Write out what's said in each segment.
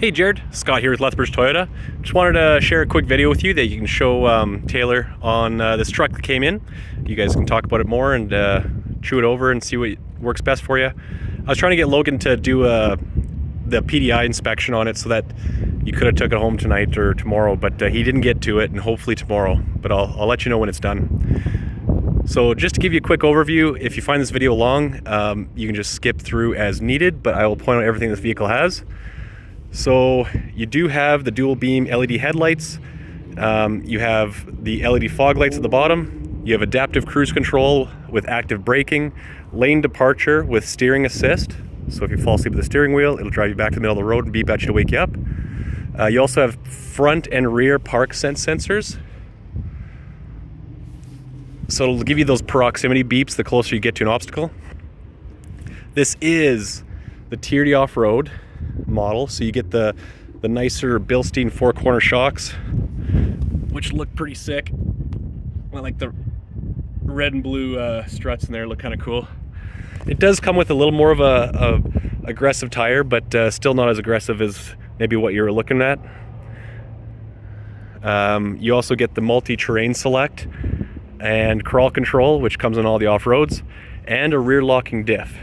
Hey Jared, Scott here with Lethbridge Toyota. Just wanted to share a quick video with you that you can show Taylor on this truck that came in. You guys can talk about it more and chew it over and see what works best for you. I was trying to get Logan to do the PDI inspection on it so that you could have took it home tonight or tomorrow, but he didn't get to it, and hopefully tomorrow, but I'll let you know when it's done. So just to give you a quick overview, if you find this video long, you can just skip through as needed, but I will point out everything this vehicle has. So you do have the dual beam LED headlights, you have the LED fog lights at the bottom, you have adaptive cruise control with active braking, lane departure with steering assist, so if you fall asleep at the steering wheel, it'll drive you back to the middle of the road and beep at you to wake you up. You also have front and rear park sense sensors, so it'll give you those proximity beeps the closer you get to an obstacle. This is the TRD Off-Road model, so you get the nicer Bilstein four-corner shocks, which look pretty sick. I like the red and blue struts in there, look kind of cool. It does come with a little more of a aggressive tire, but still not as aggressive as maybe what you were looking at. You also get the multi-terrain select and crawl control, which comes in all the off-roads, and a rear locking diff.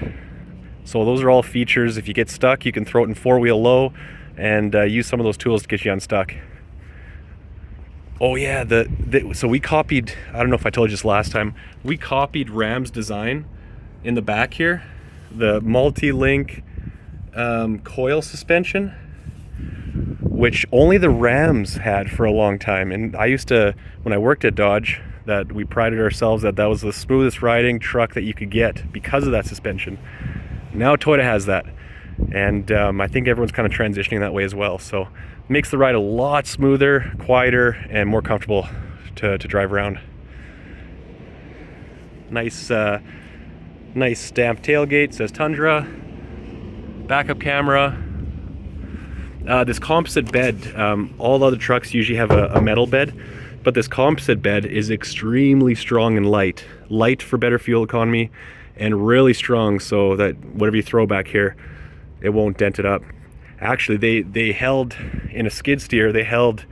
So those are all features. If you get stuck, you can throw it in four-wheel low and use some of those tools to get you unstuck. Oh yeah, so we copied, I don't know if I told you this last time, we copied Ram's design in the back here, the multi-link coil suspension, which only the Rams had for a long time. And I used to, when I worked at Dodge, that we prided ourselves that was the smoothest riding truck that you could get because of that suspension. Now Toyota has that, and I think everyone's kind of transitioning that way as well. So it makes the ride a lot smoother, quieter, and more comfortable to drive around. Nice, nice stamped tailgate, says Tundra. Backup camera. This composite bed, all other trucks usually have a metal bed, but this composite bed is extremely strong and light. Light for better fuel economy, and really strong so that whatever you throw back here, it won't dent it up. Actually, they held, in a skid steer, they held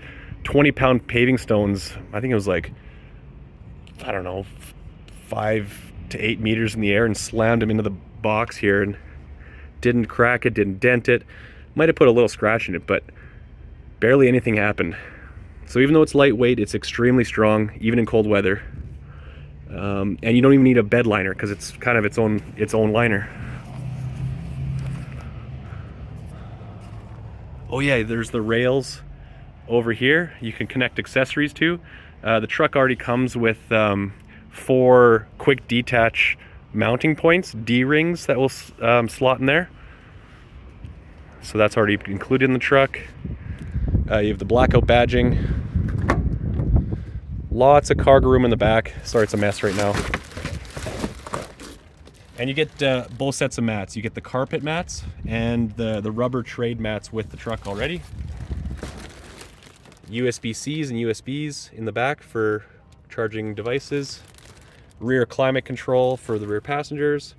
20-pound paving stones. I think it was like, I don't know, 5 to 8 meters in the air, and slammed them into the box here, and didn't crack it, didn't dent it. Might have put a little scratch in it, but barely anything happened. So even though it's lightweight, it's extremely strong, even in cold weather. And you don't even need a bed liner because it's kind of its own liner. Oh yeah, there's the rails over here you can connect accessories to. The truck already comes with 4 quick detach mounting points, D-rings that will slot in there. So that's already included in the truck. You have the blackout badging. Lots of cargo room in the back. Sorry, it's a mess right now. And you get both sets of mats. You get the carpet mats and the rubber trade mats with the truck already. USB-Cs and USBs in the back for charging devices. Rear climate control for the rear passengers.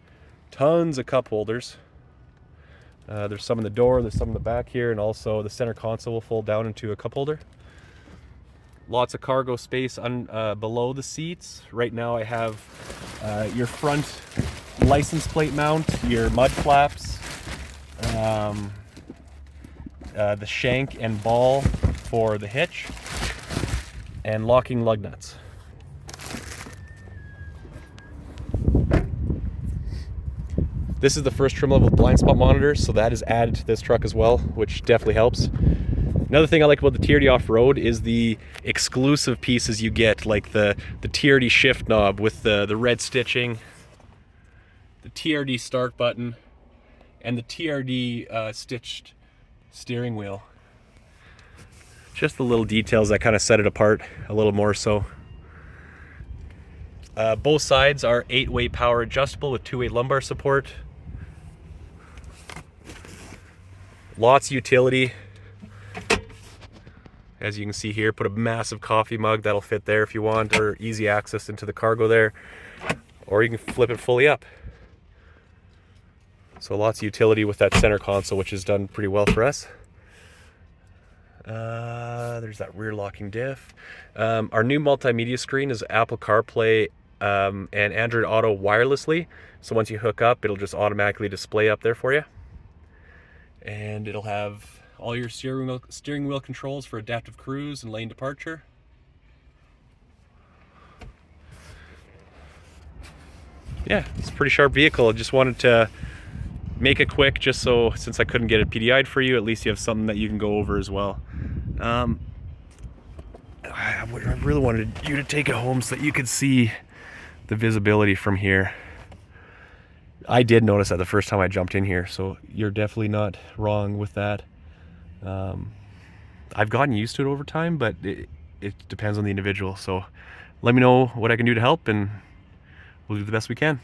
Tons of cup holders. There's some in the door, there's some in the back here, and also the center console will fold down into a cup holder. Lots of cargo space below the seats. Right now I have your front license plate mount, your mud flaps, the shank and ball for the hitch, and locking lug nuts. This is the first trim level blind spot monitor, so that is added to this truck as well, which definitely helps. Another thing I like about the TRD Off-Road is the exclusive pieces you get, like the TRD shift knob with the red stitching, the TRD start button, and the TRD stitched steering wheel. Just the little details that kind of set it apart a little more so. Both sides are 8-way power adjustable with 2-way lumbar support. Lots of utility. As you can see here, put a massive coffee mug that'll fit there if you want, or easy access into the cargo there, or you can flip it fully up. So lots of utility with that center console, which is done pretty well for us. There's that rear locking diff. Our new multimedia screen is Apple CarPlay and Android Auto wirelessly. So once you hook up, it'll just automatically display up there for you. And it'll have all your steering wheel controls for adaptive cruise and lane departure. Yeah, it's a pretty sharp vehicle. I just wanted to make it quick, just so, since I couldn't get it PDI'd for you, at least you have something that you can go over as well. I really wanted you to take it home so that you could see the visibility from here. I did notice that the first time I jumped in here, so you're definitely not wrong with that. I've gotten used to it over time, but it depends on the individual. So let me know what I can do to help, and we'll do the best we can.